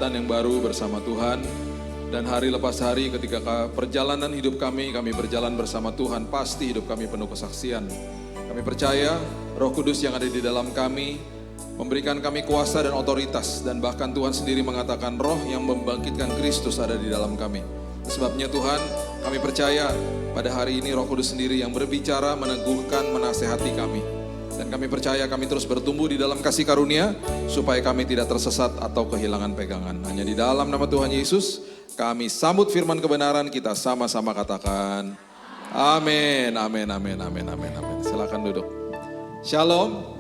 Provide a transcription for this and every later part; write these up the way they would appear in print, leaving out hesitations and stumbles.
perjalanan yang baru bersama Tuhan. Dan hari lepas hari ketika perjalanan hidup kami berjalan bersama Tuhan, pasti hidup kami penuh kesaksian. Kami percaya Roh Kudus yang ada di dalam kami memberikan kami kuasa dan otoritas. Dan bahkan Tuhan sendiri mengatakan roh yang membangkitkan Kristus ada di dalam kami. Sebabnya Tuhan, kami percaya pada hari ini Roh Kudus sendiri yang berbicara, meneguhkan, menasehati kami. Dan kami percaya kami terus bertumbuh di dalam kasih karunia, supaya kami tidak tersesat atau kehilangan pegangan. Hanya di dalam nama Tuhan Yesus, kami sambut firman kebenaran, kita sama-sama katakan, amin, amin, amin, amin, amin, amin. Silakan duduk. Shalom.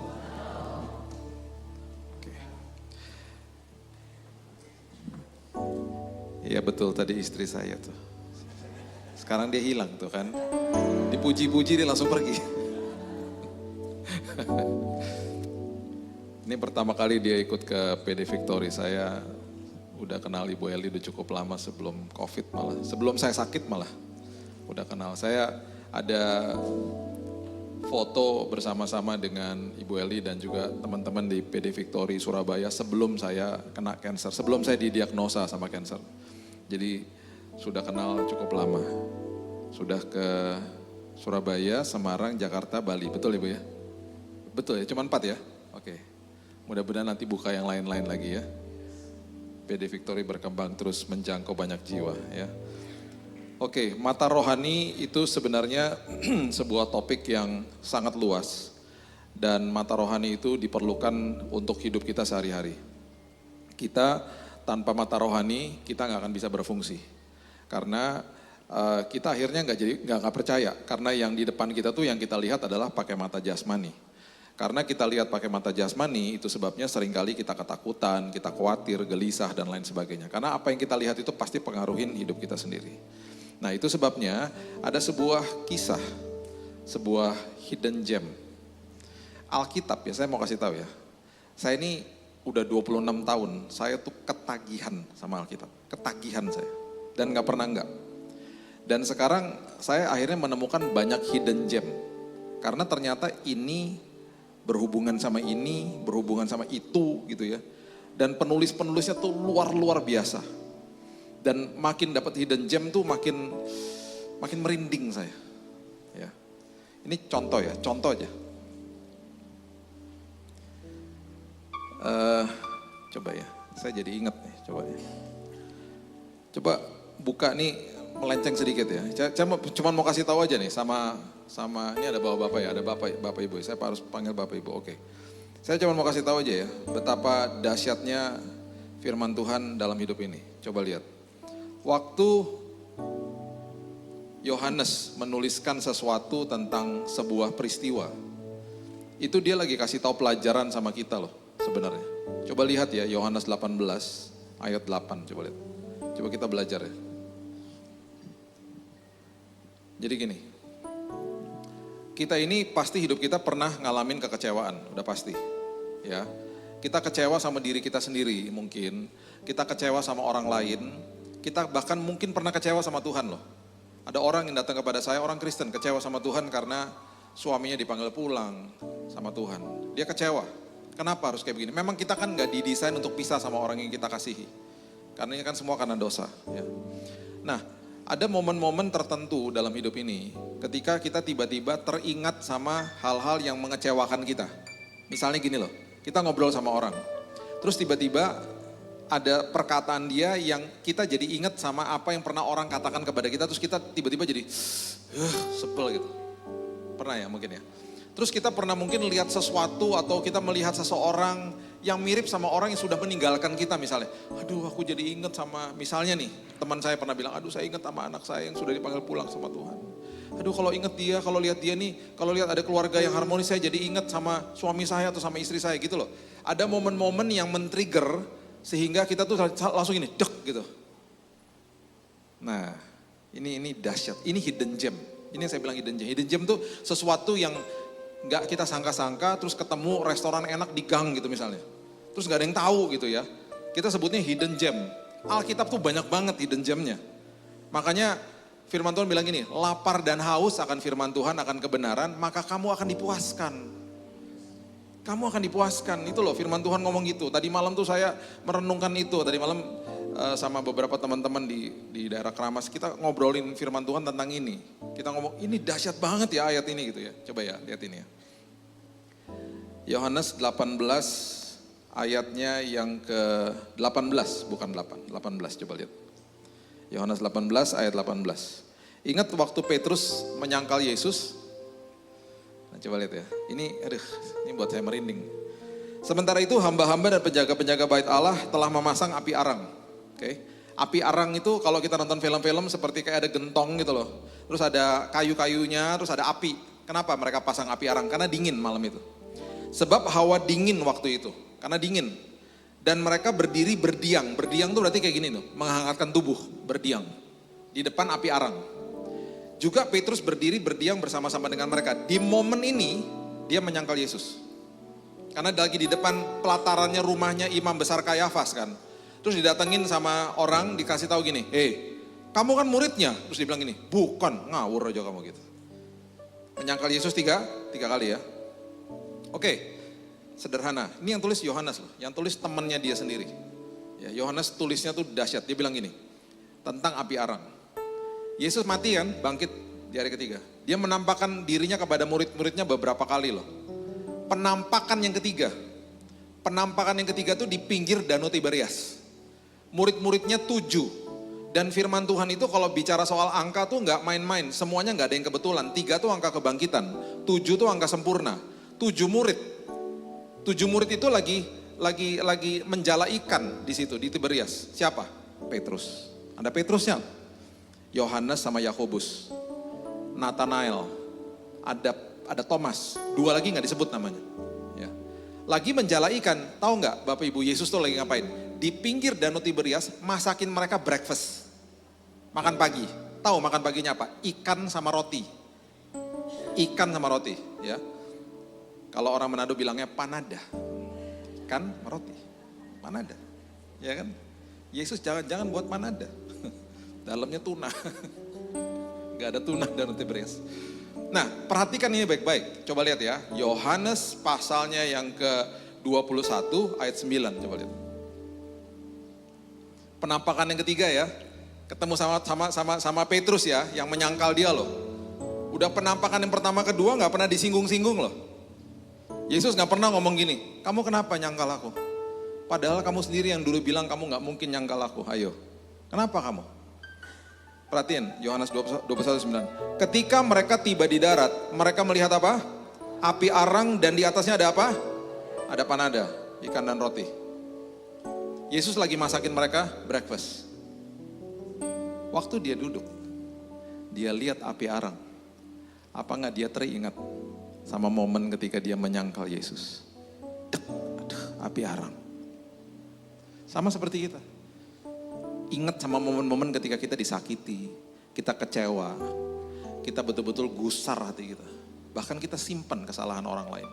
Iya betul, tadi istri saya tuh. Sekarang dia hilang tuh kan. Dipuji-puji dia langsung pergi. Ini pertama kali dia ikut ke PD Victory. Saya udah kenal Ibu Eli udah cukup lama sebelum COVID malah. Sebelum saya sakit malah. Udah kenal. Saya ada foto bersama-sama dengan Ibu Eli dan juga teman-teman di PD Victory Surabaya sebelum saya kena kanker. Sebelum saya didiagnosa sama kanker. Jadi sudah kenal cukup lama. Sudah ke Surabaya, Semarang, Jakarta, Bali. Betul Ibu ya? Betul ya, cuma 4 ya? Oke. Mudah-mudahan nanti buka yang lain-lain lagi ya. PD Victory berkembang terus menjangkau banyak jiwa ya. Oke, mata rohani itu sebenarnya sebuah topik yang sangat luas. Dan mata rohani itu diperlukan untuk hidup kita sehari-hari. Kita tanpa mata rohani kita nggak akan bisa berfungsi. Karena kita akhirnya nggak percaya. Karena yang di depan kita tuh yang kita lihat adalah pakai mata jasmani. Karena kita lihat pakai mata jasmani itu sebabnya seringkali kita ketakutan, kita khawatir, gelisah dan lain sebagainya. Karena apa yang kita lihat itu pasti pengaruhin hidup kita sendiri. Nah itu sebabnya ada sebuah kisah, sebuah hidden gem. Alkitab ya, saya mau kasih tahu ya. Saya ini udah 26 tahun, saya tuh ketagihan sama Alkitab. Ketagihan saya, dan gak pernah enggak. Dan sekarang saya akhirnya menemukan banyak hidden gem. Karena ternyata ini berhubungan sama ini, berhubungan sama itu gitu ya. Dan penulis-penulisnya tuh luar biasa. Dan makin dapat hidden gem tuh makin merinding saya. Ya. Ini contoh ya, contoh aja. Coba ya, saya jadi ingat nih, coba ya. Coba buka nih, melenceng sedikit ya. Saya cuma mau kasih tahu aja nih sama ini ada bapak ya, ada bapak ibu. Saya harus panggil bapak ibu, oke. Saya cuma mau kasih tahu aja ya, betapa dahsyatnya firman Tuhan dalam hidup ini. Coba lihat. Waktu Yohanes menuliskan sesuatu tentang sebuah peristiwa, itu dia lagi kasih tahu pelajaran sama kita loh sebenarnya. Coba lihat ya, Yohanes 18 ayat 8, coba lihat. Coba kita belajar ya. Jadi gini, kita ini pasti hidup kita pernah ngalamin kekecewaan, udah pasti. Ya, kita kecewa sama diri kita sendiri mungkin, kita kecewa sama orang lain, kita bahkan mungkin pernah kecewa sama Tuhan loh. Ada orang yang datang kepada saya, orang Kristen, kecewa sama Tuhan karena suaminya dipanggil pulang sama Tuhan. Dia kecewa. Kenapa harus kayak begini? Memang kita kan gak didesain untuk pisah sama orang yang kita kasihi. Karena ini kan semua karena dosa. Ya. Nah, ada momen-momen tertentu dalam hidup ini ketika kita tiba-tiba teringat sama hal-hal yang mengecewakan kita. Misalnya gini loh, kita ngobrol sama orang. Terus tiba-tiba ada perkataan dia yang kita jadi ingat sama apa yang pernah orang katakan kepada kita. Terus kita tiba-tiba jadi sebel gitu. Pernah ya mungkin ya. Terus kita pernah mungkin lihat sesuatu atau kita melihat seseorang yang mirip sama orang yang sudah meninggalkan kita misalnya. Aduh aku jadi ingat sama, misalnya nih teman saya pernah bilang, aduh saya ingat sama anak saya yang sudah dipanggil pulang sama Tuhan. Aduh kalau ingat dia, kalau lihat dia nih, kalau lihat ada keluarga yang harmonis saya jadi ingat sama suami saya atau sama istri saya gitu loh. Ada momen-momen yang men-trigger sehingga kita tuh langsung ini, dek gitu. Nah ini dahsyat, ini hidden gem. Ini yang saya bilang hidden gem. Hidden gem tuh sesuatu yang nggak kita sangka-sangka, terus ketemu restoran enak di gang gitu misalnya. Terus nggak ada yang tahu gitu ya. Kita sebutnya hidden gem. Alkitab tuh banyak banget hidden gemnya. Makanya firman Tuhan bilang gini, lapar dan haus akan firman Tuhan, akan kebenaran, maka kamu akan dipuaskan. Kamu akan dipuaskan. Itu loh firman Tuhan ngomong gitu. Tadi malam tuh saya merenungkan itu. Tadi malam sama beberapa teman-teman di daerah Keramas, kita ngobrolin firman Tuhan tentang ini. Kita ngomong, ini dahsyat banget ya ayat ini gitu ya. Coba ya, lihat ini ya. Yohanes 18 ayatnya yang ke-18, bukan 8, 18 coba lihat. Yohanes 18 ayat 18. Ingat waktu Petrus menyangkal Yesus? Nah, coba lihat ya, ini buat saya merinding. Sementara itu hamba-hamba dan penjaga-penjaga bait Allah telah memasang api arang. Oke. Api arang itu kalau kita nonton film-film seperti kayak ada gentong gitu loh. Terus ada kayu-kayunya, terus ada api. Kenapa mereka pasang api arang? Karena dingin malam itu. Sebab hawa dingin waktu itu, karena dingin. Dan mereka berdiri berdiang. Berdiang tuh berarti kayak gini tuh, menghangatkan tubuh, berdiang. Di depan api arang. Juga Petrus berdiri berdiam bersama-sama dengan mereka. Di momen ini dia menyangkal Yesus. Karena lagi di depan pelatarannya rumahnya imam besar Kayafas kan. Terus didatengin sama orang, dikasih tahu gini, kamu kan muridnya. Terus dibilang gini, bukan, ngawur aja kamu gitu. Menyangkal Yesus tiga kali ya. Oke, sederhana. Ini yang tulis Yohanes loh, yang tulis temannya dia sendiri. Ya, Yohanes tulisnya tuh dahsyat. Dia bilang gini, tentang api arang. Yesus mati kan, bangkit di hari ketiga. Dia menampakkan dirinya kepada murid-muridnya beberapa kali loh. Penampakan yang ketiga tuh di pinggir Danau Tiberias. Murid-muridnya 7. Dan firman Tuhan itu kalau bicara soal angka tuh nggak main-main. Semuanya nggak ada yang kebetulan. 3 tuh angka kebangkitan. 7 tuh angka sempurna. 7 murid itu lagi menjala ikan di situ di Tiberias. Siapa? Petrus. Ada Petrusnya. Yohanes sama Yakobus. Nathanael. Ada Thomas. 2 lagi nggak disebut namanya. Ya. Lagi menjala ikan. Tahu nggak Bapak Ibu, Yesus tuh lagi ngapain? Di pinggir Danau Tiberias masakin mereka breakfast. Makan pagi. Tahu makan paginya apa? Ikan sama roti. Ikan sama roti, ya. Kalau orang Manado bilangnya panada. Kan roti. Panada. Ya kan? Yesus jangan buat panada. Dalamnya tuna. Gak ada tuna Danau Tiberias. Nah, perhatikan ini baik-baik. Coba lihat ya. Yohanes pasalnya yang ke-21 ayat 9. Coba lihat. Penampakan yang ketiga ya, ketemu sama Petrus ya, yang menyangkal dia loh. Udah penampakan yang pertama kedua nggak pernah disinggung-singgung loh. Yesus nggak pernah ngomong gini, kamu kenapa nyangkal aku? Padahal kamu sendiri yang dulu bilang kamu nggak mungkin nyangkal aku, ayo. Kenapa kamu? Perhatiin, Yohanes 21:9. Ketika mereka tiba di darat, mereka melihat apa? Api arang dan di atasnya ada apa? Ada panada, ikan dan roti. Yesus lagi masakin mereka breakfast. Waktu dia duduk, dia lihat api arang. Apa enggak dia teringat sama momen ketika dia menyangkal Yesus? Api arang. Sama seperti kita. Ingat sama momen-momen ketika kita disakiti, kita kecewa, kita betul-betul gusar hati kita. Bahkan kita simpan kesalahan orang lain.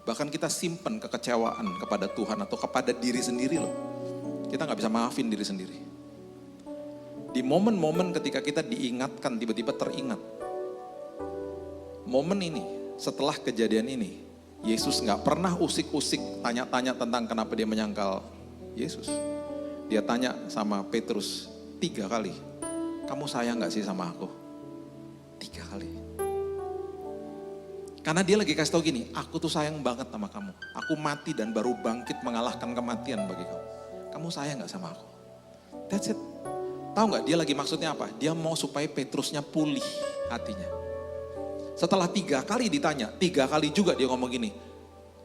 Bahkan kita simpan kekecewaan kepada Tuhan atau kepada diri sendiri loh. Kita gak bisa maafin diri sendiri. Di momen-momen ketika kita diingatkan, tiba-tiba teringat. Momen ini, setelah kejadian ini, Yesus gak pernah usik-usik tanya-tanya tentang kenapa dia menyangkal Yesus. Dia tanya sama Petrus 3 kali, kamu sayang gak sih sama aku? 3 kali. Karena dia lagi kasih tau gini, aku tuh sayang banget sama kamu. Aku mati dan baru bangkit mengalahkan kematian bagi kamu. Kamu sayang gak sama aku? That's it. Tahu gak dia lagi maksudnya apa? Dia mau supaya Petrusnya pulih hatinya. Setelah 3 kali ditanya, 3 kali juga dia ngomong gini,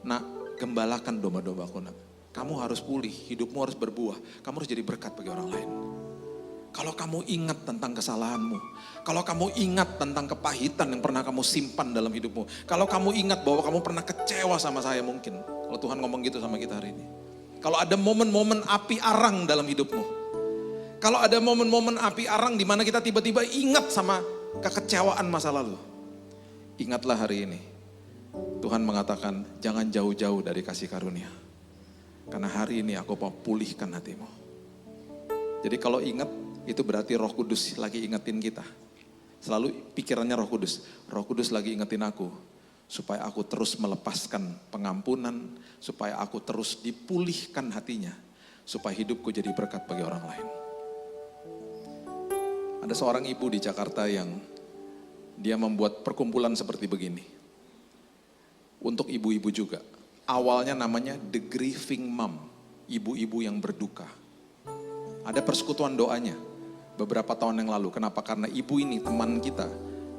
nak, gembalakan domba-dombaku nak. Kamu harus pulih, hidupmu harus berbuah. Kamu harus jadi berkat bagi orang lain. Kalau kamu ingat tentang kesalahanmu, kalau kamu ingat tentang kepahitan yang pernah kamu simpan dalam hidupmu, kalau kamu ingat bahwa kamu pernah kecewa sama saya mungkin, kalau Tuhan ngomong gitu sama kita hari ini. Kalau ada momen-momen api arang dalam hidupmu. Kalau ada momen-momen api arang di mana kita tiba-tiba ingat sama kekecewaan masa lalu. Ingatlah hari ini. Tuhan mengatakan jangan jauh-jauh dari kasih karunia. Karena hari ini aku mau pulihkan hatimu. Jadi kalau ingat itu berarti Roh Kudus lagi ingetin kita. Selalu pikirannya Roh Kudus. Roh Kudus lagi ingetin aku supaya aku terus melepaskan pengampunan, supaya aku terus dipulihkan hatinya, supaya hidupku jadi berkat bagi orang lain. Ada seorang ibu di Jakarta yang dia membuat perkumpulan seperti begini. Untuk ibu-ibu juga. Awalnya namanya The Grieving Mom, ibu-ibu yang berduka. Ada persekutuan doanya beberapa tahun yang lalu. Kenapa? Karena ibu ini teman kita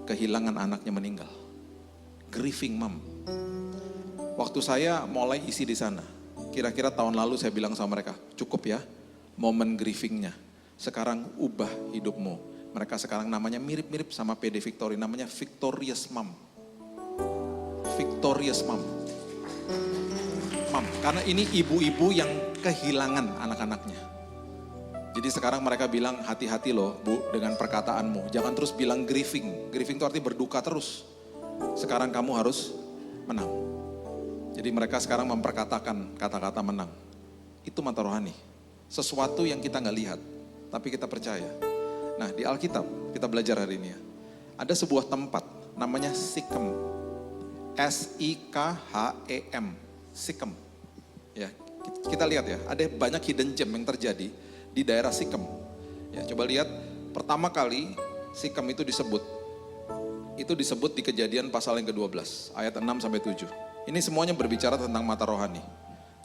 kehilangan anaknya meninggal. Grieving Mom. Waktu saya mulai isi di sana, kira-kira tahun lalu saya bilang sama mereka, cukup ya momen grievingnya. Sekarang ubah hidupmu. Mereka sekarang namanya mirip-mirip sama PD Victory, namanya Victorious Mom. Victorious Mom. Karena ini ibu-ibu yang kehilangan anak-anaknya. Jadi sekarang mereka bilang, hati-hati loh Bu dengan perkataanmu. Jangan terus bilang grieving. Grieving itu artinya berduka terus. Sekarang kamu harus menang. Jadi mereka sekarang memperkatakan kata-kata menang. Itu mata rohani. Sesuatu yang kita gak lihat, tapi kita percaya. Nah di Alkitab, kita belajar hari ini ya. Ada sebuah tempat, namanya Sikem. S-I-K-H-E-M. Sikem. Ya, kita lihat ya, ada banyak hidden gem yang terjadi di daerah Sikem. Ya, coba lihat, pertama kali Sikem itu disebut. Itu disebut di Kejadian pasal yang ke-12, ayat 6-7. Ini semuanya berbicara tentang mata rohani.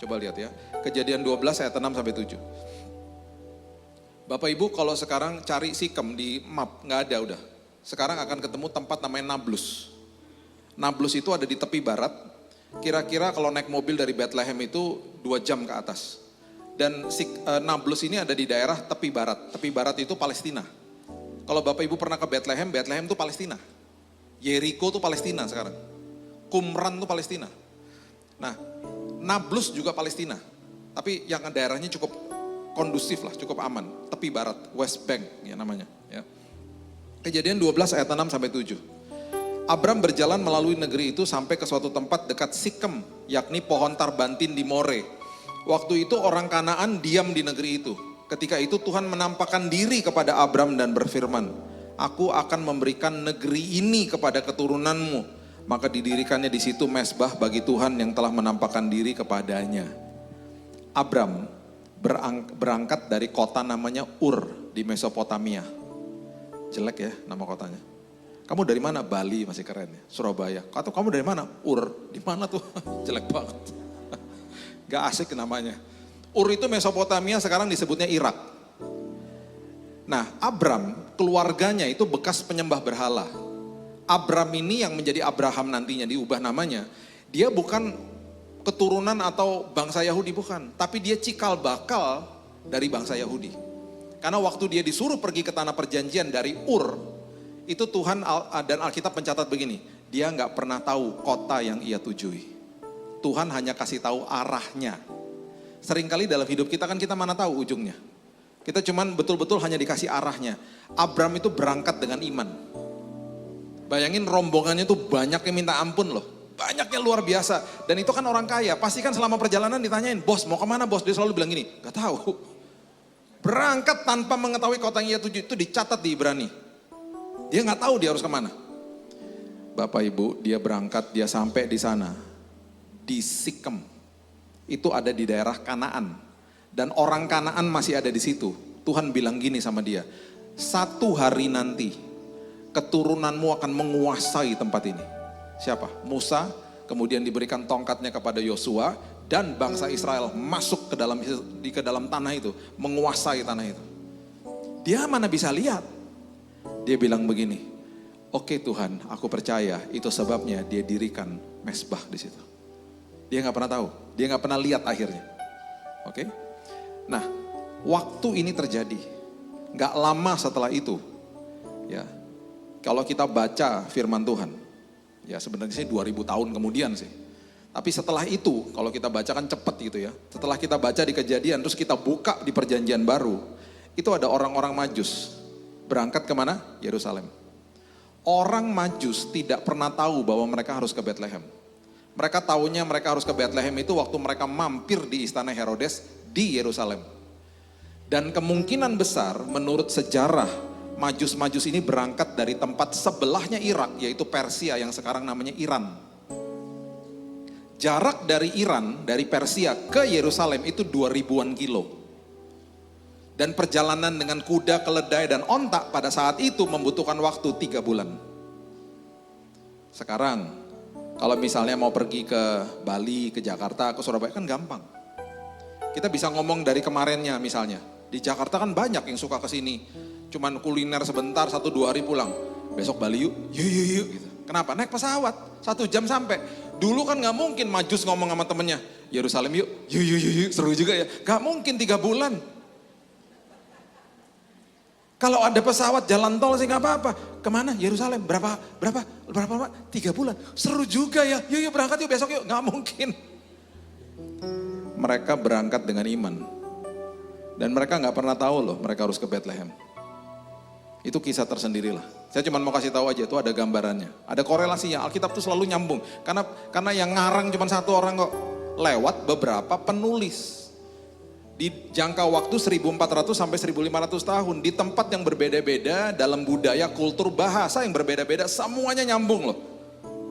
Coba lihat ya, Kejadian 12 ayat 6-7. Bapak Ibu kalau sekarang cari Sikem di map, nggak ada udah. Sekarang akan ketemu tempat namanya Nablus. Nablus itu ada di tepi barat. Kira-kira kalau naik mobil dari Bethlehem itu 2 jam ke atas. Dan Nablus ini ada di daerah tepi barat. Tepi barat itu Palestina. Kalau Bapak Ibu pernah ke Bethlehem, Bethlehem itu Palestina. Yeriko itu Palestina sekarang. Qumran itu Palestina. Nah, Nablus juga Palestina. Tapi yang daerahnya cukup kondusif lah, cukup aman. Tepi barat, West Bank ya namanya. Ya. Kejadian 12 ayat 6-7. Abram berjalan melalui negeri itu sampai ke suatu tempat dekat Sikem, yakni pohon tarbantin di More. Waktu itu orang Kanaan diam di negeri itu. Ketika itu Tuhan menampakkan diri kepada Abram dan berfirman, aku akan memberikan negeri ini kepada keturunanmu. Maka didirikannya di situ mezbah bagi Tuhan yang telah menampakkan diri kepadanya. Abram berangkat dari kota namanya Ur di Mesopotamia. Jelek ya nama kotanya. Kamu dari mana? Bali masih keren ya. Surabaya. Atau kamu dari mana? Ur. Di mana tuh? Jelek banget. Gak asik namanya. Ur itu Mesopotamia, sekarang disebutnya Irak. Nah, Abram keluarganya itu bekas penyembah berhala. Abram ini yang menjadi Abraham nantinya diubah namanya. Dia bukan keturunan atau bangsa Yahudi, bukan. Tapi dia cikal bakal dari bangsa Yahudi. Karena waktu dia disuruh pergi ke tanah perjanjian dari Ur, itu Tuhan dan Alkitab mencatat begini, dia gak pernah tahu kota yang ia tujui. Tuhan hanya kasih tahu arahnya. Seringkali dalam hidup kita kan kita mana tahu ujungnya. Kita cuman betul-betul hanya dikasih arahnya. Abram itu berangkat dengan iman. Bayangin rombongannya itu banyak yang minta ampun loh. Banyaknya luar biasa. Dan itu kan orang kaya. Pasti kan selama perjalanan ditanyain, bos mau kemana bos? Dia selalu bilang gini, gak tahu. Berangkat tanpa mengetahui kota yang ia tuju, itu dicatat di Ibrani. Dia gak tahu dia harus kemana. Bapak Ibu, dia berangkat, dia sampai di sana. Di Sikem. Itu ada di daerah Kanaan. Dan orang Kanaan masih ada di situ. Tuhan bilang gini sama dia, satu hari nanti keturunanmu akan menguasai tempat ini. Siapa? Musa, kemudian diberikan tongkatnya kepada Yosua, dan bangsa Israel masuk ke dalam tanah itu, menguasai tanah itu. Dia mana bisa lihat? Dia bilang begini, oke Tuhan, aku percaya itu sebabnya dia dirikan mezbah di situ. Dia nggak pernah tahu, dia nggak pernah lihat akhirnya. Oke? Nah, waktu ini terjadi, nggak lama setelah itu, ya. Kalau kita baca firman Tuhan, ya sebenarnya sih 2000 tahun kemudian sih. Tapi setelah itu, kalau kita baca kan cepet gitu ya. Setelah kita baca di Kejadian, terus kita buka di Perjanjian Baru, itu ada orang-orang Majus berangkat kemana? Yerusalem. Orang Majus tidak pernah tahu bahwa mereka harus ke Bethlehem. Mereka taunya mereka harus ke Bethlehem itu waktu mereka mampir di istana Herodes di Yerusalem. Dan kemungkinan besar menurut sejarah, Majus-Majus ini berangkat dari tempat sebelahnya Irak, yaitu Persia yang sekarang namanya Iran. Jarak dari Iran, dari Persia ke Yerusalem itu 2000-an kilo. Dan perjalanan dengan kuda, keledai, dan onta pada saat itu membutuhkan waktu 3 bulan. Sekarang, kalau misalnya mau pergi ke Bali, ke Jakarta, ke Surabaya kan gampang. Kita bisa ngomong dari kemarinnya misalnya. Di Jakarta kan banyak yang suka ke sini. Cuman kuliner sebentar, 1-2 hari pulang. Besok Bali yuk, yuk. Gitu. Kenapa? Naik pesawat, 1 jam sampai. Dulu kan gak mungkin Majus ngomong sama temennya, Yerusalem yuk, yuk, seru juga ya. Gak mungkin 3 bulan. Kalau ada pesawat jalan tol sih gak apa-apa. Kemana? Yerusalem. Berapa lama? 3 bulan. Seru juga ya. Yuk berangkat yuk besok yuk. Gak mungkin. Mereka berangkat dengan iman. Dan mereka gak pernah tahu loh mereka harus ke Bethlehem. Itu kisah tersendiri lah. Saya cuma mau kasih tahu aja, itu ada gambarannya. Ada korelasinya, Alkitab tuh selalu nyambung. Karena yang ngarang cuma 1 orang kok. Lewat beberapa penulis. Di jangka waktu 1400 sampai 1500 tahun. Di tempat yang berbeda-beda, dalam budaya, kultur, bahasa yang berbeda-beda. Semuanya nyambung loh.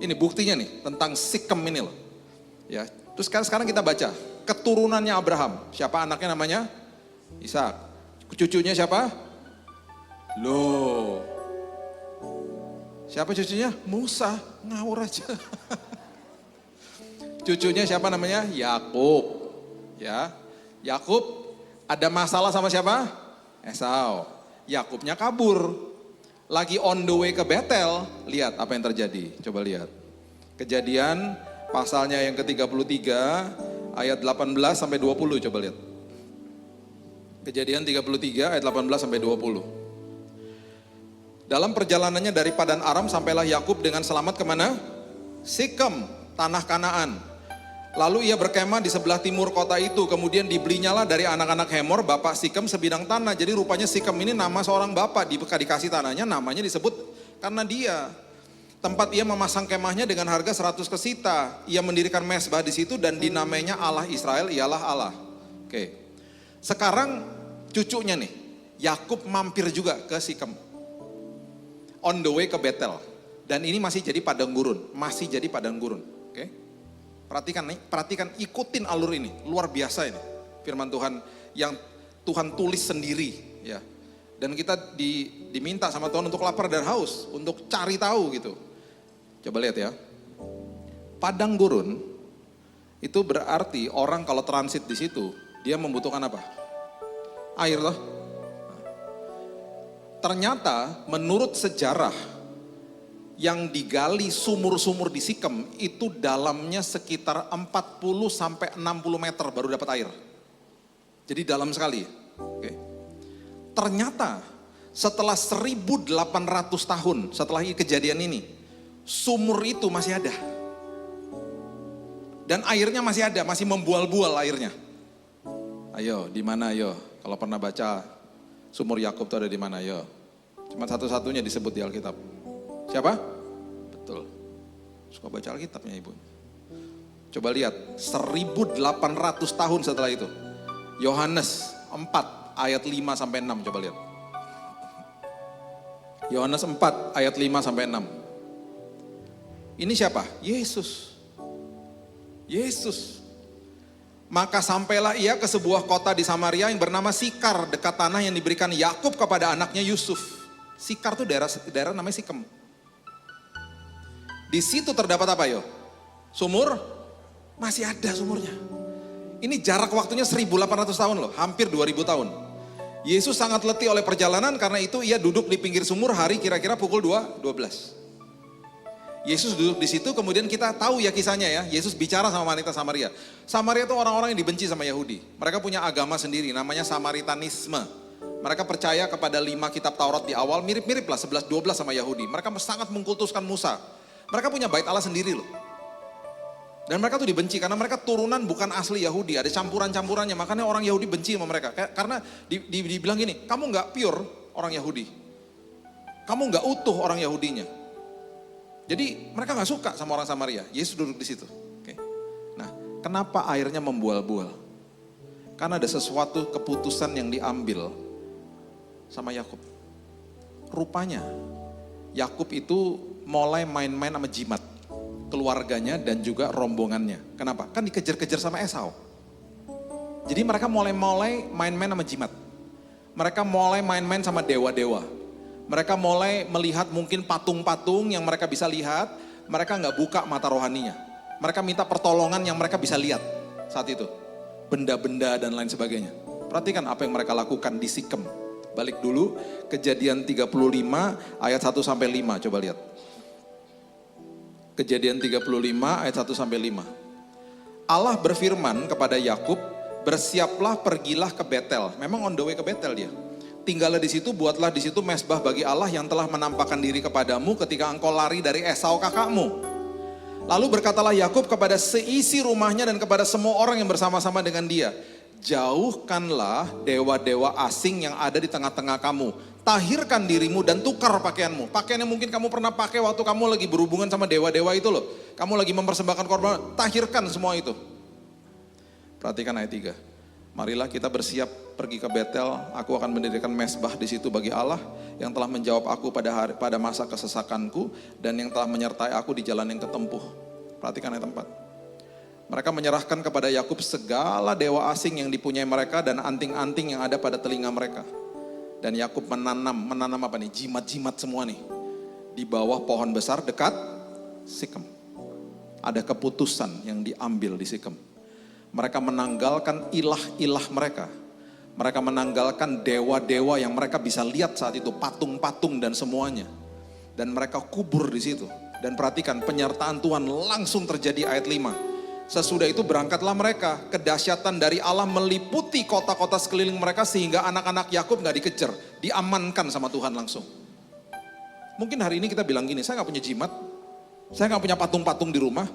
Ini buktinya nih, tentang Sikem ini loh. Ya, terus sekarang kita baca. Keturunannya Abraham. Siapa anaknya namanya? Ishak. Cucunya siapa? Loh, siapa cucunya? Musa, ngawur aja. Cucunya siapa namanya? Yakub. Ya, Yakub ada masalah sama siapa? Esau. Yakubnya kabur. Lagi on the way ke Betel, lihat apa yang terjadi. Coba lihat. Kejadian pasalnya yang ke-33 ayat 18 sampai 20, coba lihat. Kejadian 33 ayat 18 sampai 20. Dalam perjalanannya dari Padan Aram sampailah Yakub dengan selamat kemana? Sikem, tanah Kanaan. Lalu ia berkemah di sebelah timur kota itu. Kemudian dibelinya lah dari anak-anak Hemor, bapak Sikem sebidang tanah. Jadi rupanya Sikem ini nama seorang bapak. Dikasih tanahnya, namanya disebut karena dia. Tempat ia memasang kemahnya dengan harga 100 kesita. Ia mendirikan mesbah di situ dan dinamainya Allah Israel ialah Allah. Oke. Sekarang cucunya nih, Yakub mampir juga ke Sikem. On the way ke Betel. Dan ini masih jadi padang gurun. Oke? Perhatikan, ikutin alur ini. Luar biasa ini. Firman Tuhan yang Tuhan tulis sendiri. Ya. Dan kita diminta sama Tuhan untuk lapar dan haus. Untuk cari tahu gitu. Coba lihat ya. Padang gurun itu berarti orang kalau transit di situ. Dia membutuhkan apa? Air loh. Ternyata menurut sejarah yang digali sumur-sumur di Sikem itu dalamnya sekitar 40 sampai 60 meter baru dapat air. Jadi dalam sekali. Oke. Ternyata setelah 1800 tahun setelah kejadian ini, sumur itu masih ada. Dan airnya masih ada, masih membual-bual airnya. Ayo, di mana ayo? Kalau pernah baca sumur Yakub itu ada di mana? Yo. Cuma satu-satunya disebut di Alkitab. Siapa? Betul. Suka baca Alkitabnya ibu. Coba lihat, 1800 tahun setelah itu. Yohanes 4 ayat 5 sampai 6, coba lihat. Yohanes 4 ayat 5 sampai 6. Ini siapa? Yesus. Maka sampailah ia ke sebuah kota di Samaria yang bernama Sikar, dekat tanah yang diberikan Yakub kepada anaknya Yusuf. Sikar itu daerah namanya Sikem. Di situ terdapat apa yo? Sumur, masih ada sumurnya. Ini jarak waktunya 1800 tahun loh, hampir 2000 tahun. Yesus sangat letih oleh perjalanan, karena itu ia duduk di pinggir sumur hari kira-kira pukul 12. Yesus duduk di situ, kemudian kita tahu ya kisahnya ya. Yesus bicara sama wanita Samaria. Samaria itu orang-orang yang dibenci sama Yahudi. Mereka punya agama sendiri, namanya Samaritanisme. Mereka percaya kepada 5 kitab Taurat di awal, mirip-mirip lah 11-12 sama Yahudi. Mereka sangat mengkultuskan Musa. Mereka punya bait Allah sendiri loh. Dan mereka tuh dibenci karena mereka turunan bukan asli Yahudi. Ada campuran-campurannya, makanya orang Yahudi benci sama mereka. Karena dibilang gini, kamu gak pure orang Yahudi. Kamu gak utuh orang Yahudinya. Jadi mereka gak suka sama orang Samaria. Yesus duduk di situ. Oke. Nah, kenapa airnya membual-bual? Karena ada sesuatu keputusan yang diambil sama Yakub. Rupanya Yakub itu mulai main-main sama jimat. keluarganya dan juga rombongannya. Kenapa? Kan dikejar-kejar sama Esau. Jadi mereka mulai main-main sama jimat. Mereka mulai main-main sama dewa-dewa. Mereka mulai melihat mungkin patung-patung yang mereka bisa lihat. Mereka nggak buka mata rohaninya. Mereka minta pertolongan yang mereka bisa lihat saat itu. Benda-benda dan lain sebagainya. Perhatikan apa yang mereka lakukan di Sikem. Balik dulu, Kejadian 35 ayat 1 sampai 5, coba lihat. Kejadian 35 ayat 1 sampai 5. Allah berfirman kepada Yakub, bersiaplah pergilah ke Betel. Memang on the way ke Betel dia. Tinggallah di situ, buatlah di situ mezbah bagi Allah yang telah menampakkan diri kepadamu ketika engkau lari dari Esau kakakmu. Lalu berkatalah Yakub kepada seisi rumahnya dan kepada semua orang yang bersama-sama dengan dia, jauhkanlah dewa-dewa asing yang ada di tengah-tengah kamu. Tahirkan dirimu dan tukar pakaianmu. Pakaian yang mungkin kamu pernah pakai waktu kamu lagi berhubungan sama dewa-dewa itu loh. Kamu lagi mempersembahkan korban, tahirkan semua itu. Perhatikan ayat 3. Marilah kita bersiap pergi ke Betel. Aku akan mendirikan mezbah di situ bagi Allah yang telah menjawab aku pada masa kesesakanku dan yang telah menyertai aku di jalan yang ketempuh. Perhatikan ayat 4. Mereka menyerahkan kepada Yakub segala dewa asing yang dipunyai mereka dan anting-anting yang ada pada telinga mereka. Dan Yakub menanam apa nih? Jimat-jimat semua nih. Di bawah pohon besar dekat Sikem. Ada keputusan yang diambil di Sikem. Mereka menanggalkan ilah-ilah mereka. Mereka menanggalkan dewa-dewa yang mereka bisa lihat saat itu, patung-patung dan semuanya. Dan mereka kubur di situ. Dan perhatikan, penyertaan Tuhan langsung terjadi ayat 5. Sesudah itu berangkatlah mereka, kedahsyatan dari Allah meliputi kota-kota sekeliling mereka sehingga anak-anak Yakub gak dikejar, diamankan sama Tuhan langsung. Mungkin hari ini kita bilang gini, saya gak punya jimat, saya gak punya patung-patung di rumah.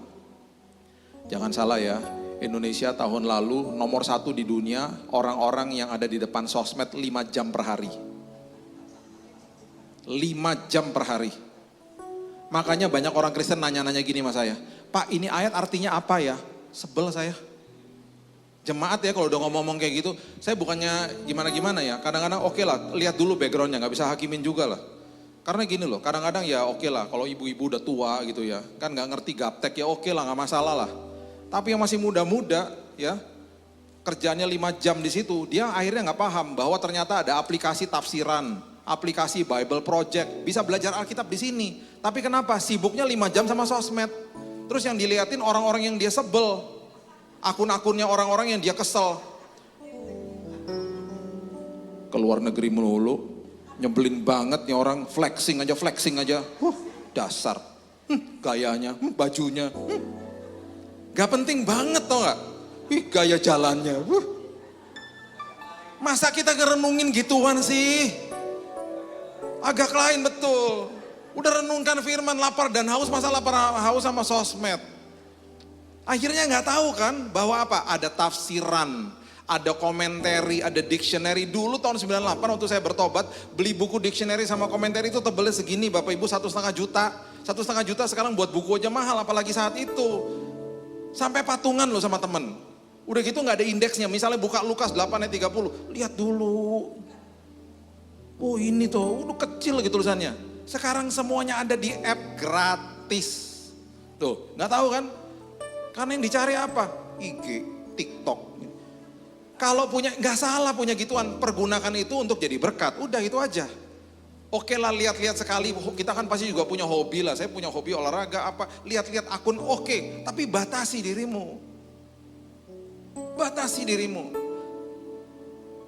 Jangan salah ya, Indonesia tahun lalu nomor 1 di dunia orang-orang yang ada di depan sosmed 5 jam per hari. 5 jam per hari. Makanya banyak orang Kristen nanya-nanya gini sama saya, Pak ini ayat artinya apa ya? Sebel saya. Jemaat ya kalau udah ngomong-ngomong kayak gitu, saya bukannya gimana-gimana ya, kadang-kadang oke lah, lihat dulu backgroundnya, gak bisa hakimin juga lah. Karena gini loh, kadang-kadang ya oke lah, kalau ibu-ibu udah tua gitu ya, kan gak ngerti gaptek ya oke lah, gak masalah lah. Tapi yang masih muda-muda ya, kerjanya 5 jam di situ, dia akhirnya gak paham bahwa ternyata ada aplikasi tafsiran, aplikasi Bible Project, bisa belajar Alkitab di sini. Tapi kenapa? Sibuknya 5 jam sama sosmed. Terus yang dilihatin orang-orang yang dia sebel, akun-akunnya orang-orang yang dia kesel. Keluar negeri melulu, nyebelin banget nih orang, flexing aja. Dasar, gayanya, bajunya, gak penting banget tau gak? Gaya jalannya. Masa kita ngerenungin gituan sih? Agak lain betul. Udah renungkan firman, lapar dan haus, masa lapar haus sama sosmed. Akhirnya gak tahu kan bahwa apa? Ada tafsiran, ada komentari, ada dictionary. Dulu tahun 98 waktu saya bertobat, beli buku dictionary sama komentari itu tebelnya segini Bapak Ibu, 1,5 juta. 1,5 juta sekarang buat buku aja mahal, apalagi saat itu. Sampai patungan loh sama temen. Udah gitu gak ada indeksnya, misalnya buka Lukas 8 ayat 30, lihat dulu. Oh ini tuh, udah kecil gitu tulisannya. Sekarang semuanya ada di app gratis. Tuh, gak tahu kan? Karena yang dicari apa? IG, TikTok. Kalau punya, gak salah punya gituan, pergunakan itu untuk jadi berkat. Udah itu aja. Oke lah lihat-lihat sekali, kita kan pasti juga punya hobi lah. Saya punya hobi olahraga apa, lihat-lihat akun oke. Tapi batasi dirimu. Batasi dirimu.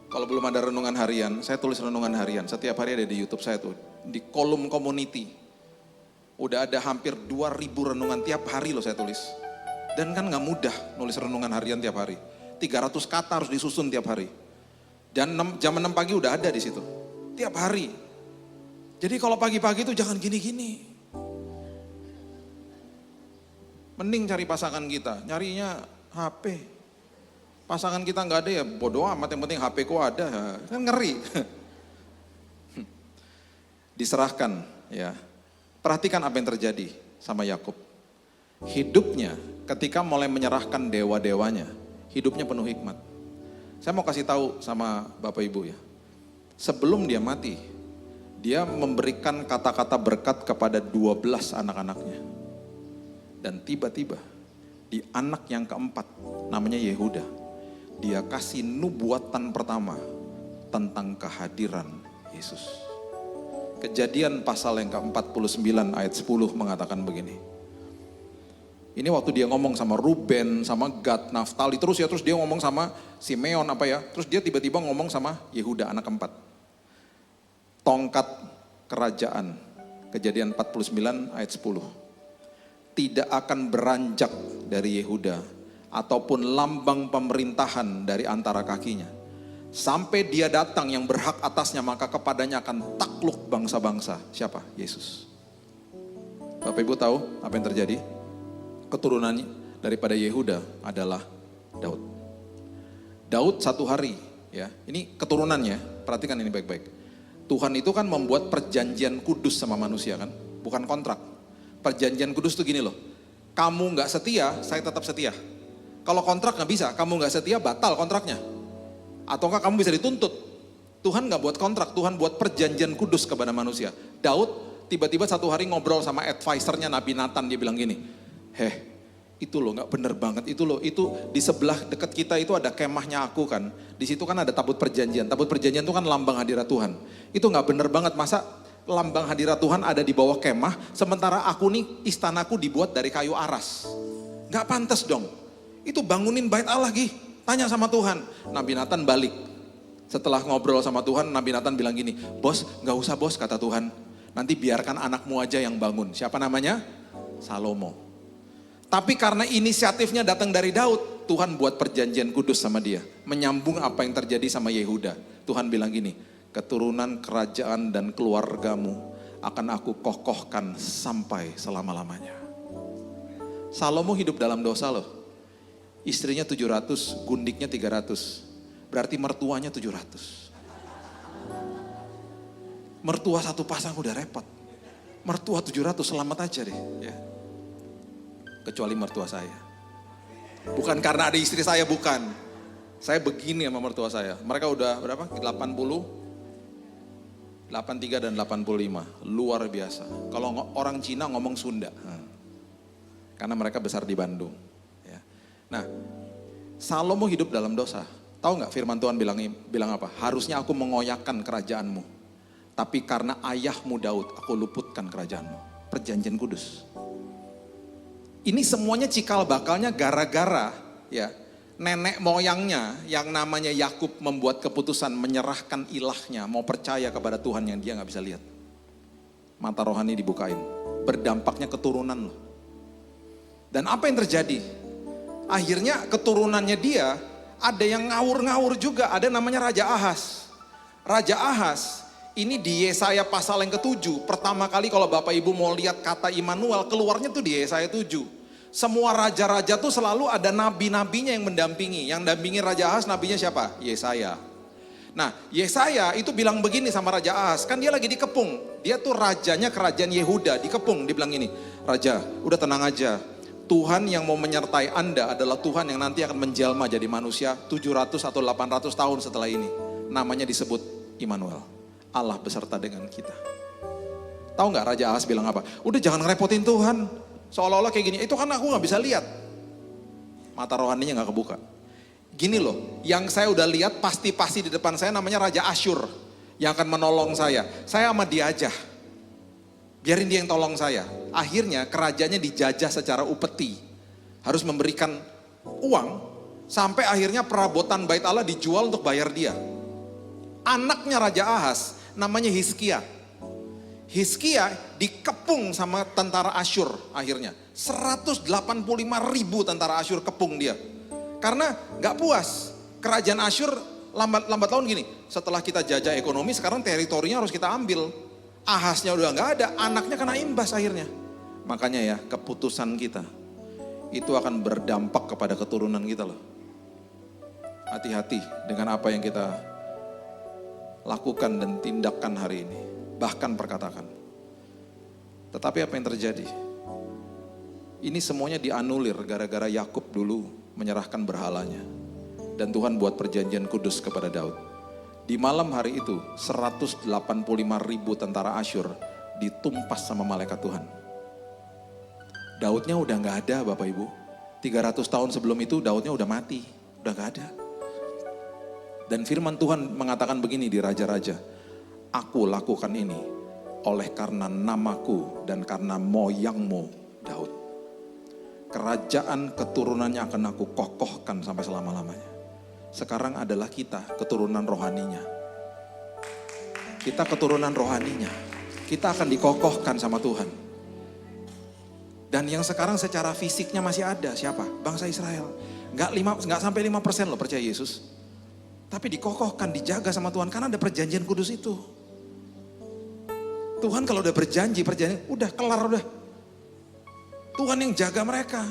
Kalau belum ada renungan harian, saya tulis renungan harian. Setiap hari ada di YouTube saya tuh. Di kolom community. Udah ada hampir 2.000 renungan tiap hari loh saya tulis. Dan kan gak mudah nulis renungan harian tiap hari. 300 kata harus disusun tiap hari. Dan jam 6 pagi udah ada di situ. Tiap hari. Jadi kalau pagi-pagi itu jangan gini-gini. Mending cari pasangan kita. Nyarinya HP. Pasangan kita nggak ada ya bodoh amat, yang penting HP ku ada, kan ngeri. Diserahkan ya. Perhatikan apa yang terjadi sama Yakub. Hidupnya ketika mulai menyerahkan dewa-dewanya, hidupnya penuh hikmat. Saya mau kasih tahu sama Bapak Ibu ya. Sebelum dia mati, dia memberikan kata-kata berkat kepada 12 anak-anaknya. Dan tiba-tiba di anak yang keempat, namanya Yehuda, dia kasih nubuatan pertama tentang kehadiran Yesus. Kejadian pasal yang ke-49 ayat 10 mengatakan begini. Ini waktu dia ngomong sama Ruben, sama Gad, Naftali, terus dia ngomong sama Simeon terus dia tiba-tiba ngomong sama Yehuda anak keempat. Tongkat kerajaan, Kejadian 49 ayat 10. Tidak akan beranjak dari Yehuda ataupun lambang pemerintahan dari antara kakinya. Sampai dia datang yang berhak atasnya, maka kepadanya akan takluk bangsa-bangsa. Siapa? Yesus. Bapak Ibu tahu apa yang terjadi? Keturunan daripada Yehuda adalah Daud. Daud satu hari, ya. Ini keturunannya, perhatikan ini baik-baik. Tuhan itu kan membuat perjanjian kudus sama manusia kan, bukan kontrak. Perjanjian kudus itu gini loh, kamu gak setia, saya tetap setia. Kalau kontrak gak bisa, kamu gak setia batal kontraknya. Ataukah kamu bisa dituntut. Tuhan gak buat kontrak, Tuhan buat perjanjian kudus kepada manusia. Daud tiba-tiba satu hari ngobrol sama advisernya Nabi Nathan, dia bilang gini, itu loh gak bener banget, itu di sebelah dekat kita itu ada kemahnya aku kan. Di situ kan ada tabut perjanjian itu kan lambang hadirat Tuhan. Itu gak bener banget, masa lambang hadirat Tuhan ada di bawah kemah, sementara aku nih istanaku dibuat dari kayu aras. Gak pantas dong, itu bangunin bait Allah tanya sama Tuhan. Nabi Nathan balik, setelah ngobrol sama Tuhan, Nabi Nathan bilang gini, bos gak usah bos, kata Tuhan, nanti biarkan anakmu aja yang bangun. Siapa namanya? Salomo. Tapi karena inisiatifnya datang dari Daud, Tuhan buat perjanjian kudus sama dia. Menyambung apa yang terjadi sama Yehuda. Tuhan bilang gini, keturunan kerajaan dan keluargamu akan aku kokohkan sampai selama-lamanya. Salomo hidup dalam dosa loh. Istrinya 700, gundiknya 300. Berarti mertuanya 700. Mertua satu pasang udah repot. Mertua 700 selamat aja deh. Ya. Kecuali mertua saya. Bukan karena ada istri saya, bukan. Saya begini sama mertua saya. Mereka udah berapa? 80, 83 dan 85. Luar biasa. Kalau orang Cina ngomong Sunda. Karena mereka besar di Bandung. Ya. Nah, Salomo hidup dalam dosa. Tahu nggak firman Tuhan bilang apa? Harusnya aku mengoyakkan kerajaanmu. Tapi karena ayahmu Daud, aku luputkan kerajaanmu. Perjanjian kudus. Ini semuanya cikal bakalnya gara-gara ya nenek moyangnya yang namanya Yakub membuat keputusan menyerahkan ilahnya, mau percaya kepada Tuhan yang dia gak bisa lihat. Mata rohani dibukain, berdampaknya keturunan loh. Dan apa yang terjadi? Akhirnya keturunannya dia ada yang ngawur-ngawur juga, ada namanya Raja Ahaz. Raja Ahaz ini di Yesaya pasal yang ke-7, pertama kali kalau Bapak Ibu mau lihat kata Immanuel, keluarnya tuh di Yesaya 7. Semua raja-raja tuh selalu ada nabi-nabinya yang mendampingi. Yang dampingi Raja Ahaz nabinya siapa? Yesaya. Nah Yesaya itu bilang begini sama Raja Ahaz, kan dia lagi dikepung. Dia tuh rajanya kerajaan Yehuda, dikepung. Dia bilang gini, Raja udah tenang aja. Tuhan yang mau menyertai Anda adalah Tuhan yang nanti akan menjelma jadi manusia 700 atau 800 tahun setelah ini. Namanya disebut Immanuel. Allah beserta dengan kita. Tahu nggak Raja Ahaz bilang apa? Udah jangan ngerepotin Tuhan. Seolah-olah kayak gini, itu kan aku gak bisa lihat. Mata rohaninya gak kebuka. Gini loh, yang saya udah lihat pasti-pasti di depan saya namanya Raja Asyur. Yang akan menolong saya. Saya sama dia aja. Biarin dia yang tolong saya. Akhirnya kerajaannya dijajah secara upeti. Harus memberikan uang. Sampai akhirnya perabotan bait Allah dijual untuk bayar dia. Anaknya Raja Ahaz namanya Hizkia. Hizkia dikepung sama tentara Asyur akhirnya. 185.000 tentara Asyur kepung dia. Karena gak puas. Kerajaan Asyur lambat laun gini. Setelah kita jajah ekonomi sekarang teritorinya harus kita ambil. Ahaznya udah gak ada, anaknya kena imbas akhirnya. Makanya ya keputusan kita itu akan berdampak kepada keturunan kita loh. Hati-hati dengan apa yang kita lakukan dan tindakan hari ini. Bahkan perkatakan. Tetapi apa yang terjadi? Ini semuanya dianulir gara-gara Yakub dulu menyerahkan berhalanya. Dan Tuhan buat perjanjian kudus kepada Daud. Di malam hari itu 185.000 tentara Asyur ditumpas sama malaikat Tuhan. Daudnya udah gak ada Bapak Ibu. 300 tahun sebelum itu Daudnya udah mati, udah gak ada. Dan firman Tuhan mengatakan begini di Raja-Raja, aku lakukan ini oleh karena namaku dan karena moyangmu Daud. Kerajaan keturunannya akan aku kokohkan sampai selama-lamanya. Sekarang adalah kita keturunan rohaninya. Kita keturunan rohaninya. Kita akan dikokohkan sama Tuhan. Dan yang sekarang secara fisiknya masih ada, siapa? Bangsa Israel. Nggak sampai 5% loh percaya Yesus. Tapi dikokohkan, dijaga sama Tuhan karena ada perjanjian kudus itu. Tuhan kalau udah berjanji, perjanjian udah kelar udah. Tuhan yang jaga mereka.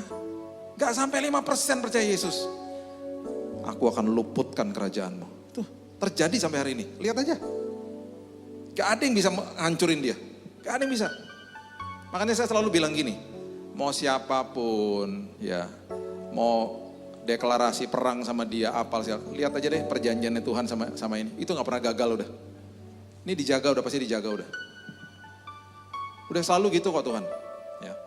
Nggak sampai 5% percaya Yesus. Aku akan luputkan kerajaanmu. Tuh, terjadi sampai hari ini. Lihat aja. Gak ada yang bisa hancurin dia. Gak ada yang bisa. Makanya saya selalu bilang gini, mau siapapun ya, mau deklarasi perang sama dia, apal sih, lihat aja deh perjanjiannya Tuhan sama ini. Itu gak pernah gagal udah. Ini dijaga udah, pasti dijaga udah. Udah selalu gitu kok Tuhan. Ya.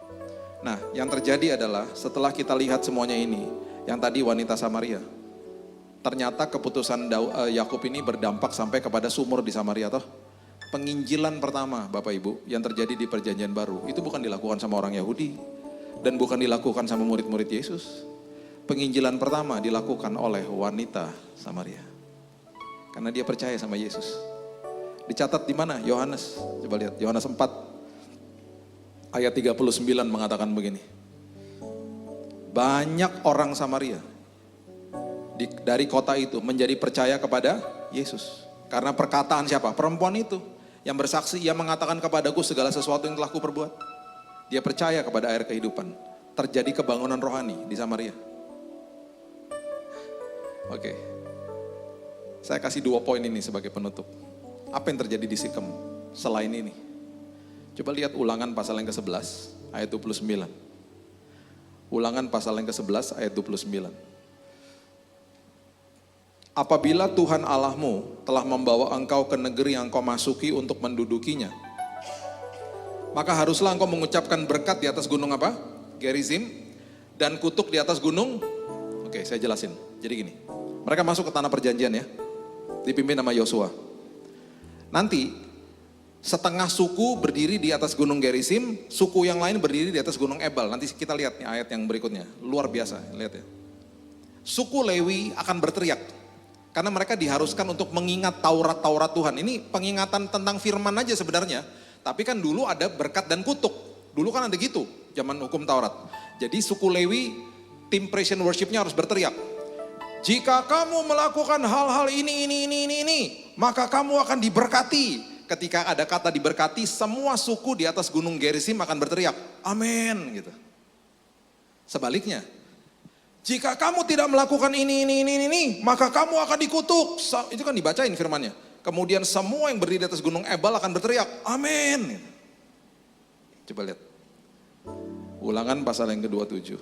Nah yang terjadi adalah setelah kita lihat semuanya ini, yang tadi wanita Samaria, ternyata keputusan Yakub ini berdampak sampai kepada sumur di Samaria toh. Penginjilan pertama Bapak Ibu yang terjadi di perjanjian baru itu bukan dilakukan sama orang Yahudi dan bukan dilakukan sama murid-murid Yesus. Penginjilan pertama dilakukan oleh wanita Samaria karena dia percaya sama Yesus. Dicatat di mana? Yohanes. Coba lihat Yohanes 4 ayat 39 mengatakan begini. Banyak orang Samaria dari kota itu menjadi percaya kepada Yesus karena perkataan siapa? Perempuan itu yang bersaksi, ia mengatakan kepadaku segala sesuatu yang telah kuperbuat. Dia percaya kepada air kehidupan. Terjadi kebangunan rohani di Samaria. Oke. Saya kasih 2 poin ini sebagai penutup. Apa yang terjadi di Sikem selain ini? Coba lihat Ulangan pasal yang ke-11 ayat 29. Ulangan pasal yang ke-11 ayat 29. Apabila Tuhan Allahmu telah membawa engkau ke negeri yang engkau masuki untuk mendudukinya, maka haruslah engkau mengucapkan berkat di atas gunung apa? Gerizim, dan kutuk di atas gunung. Oke, saya jelasin. Jadi gini, mereka masuk ke tanah perjanjian ya, dipimpin sama Yosua. Nanti setengah suku berdiri di atas gunung Gerizim, suku yang lain berdiri di atas gunung Ebal. Nanti kita lihat nih ayat yang berikutnya, luar biasa, lihat ya. Suku Lewi akan berteriak. Karena mereka diharuskan untuk mengingat Taurat Tuhan. Ini pengingatan tentang firman aja sebenarnya. Tapi kan dulu ada berkat dan kutuk. Dulu kan ada gitu, zaman hukum Taurat. Jadi suku Lewi, tim praise and worship-nya harus berteriak. Jika kamu melakukan hal-hal ini, maka kamu akan diberkati. Ketika ada kata diberkati, semua suku di atas gunung Gerizim akan berteriak, amin gitu. Sebaliknya, jika kamu tidak melakukan ini, maka kamu akan dikutuk. Itu kan dibacain firmannya. Kemudian semua yang berdiri di atas gunung Ebal akan berteriak, amin. Coba lihat. Ulangan pasal yang ke-27.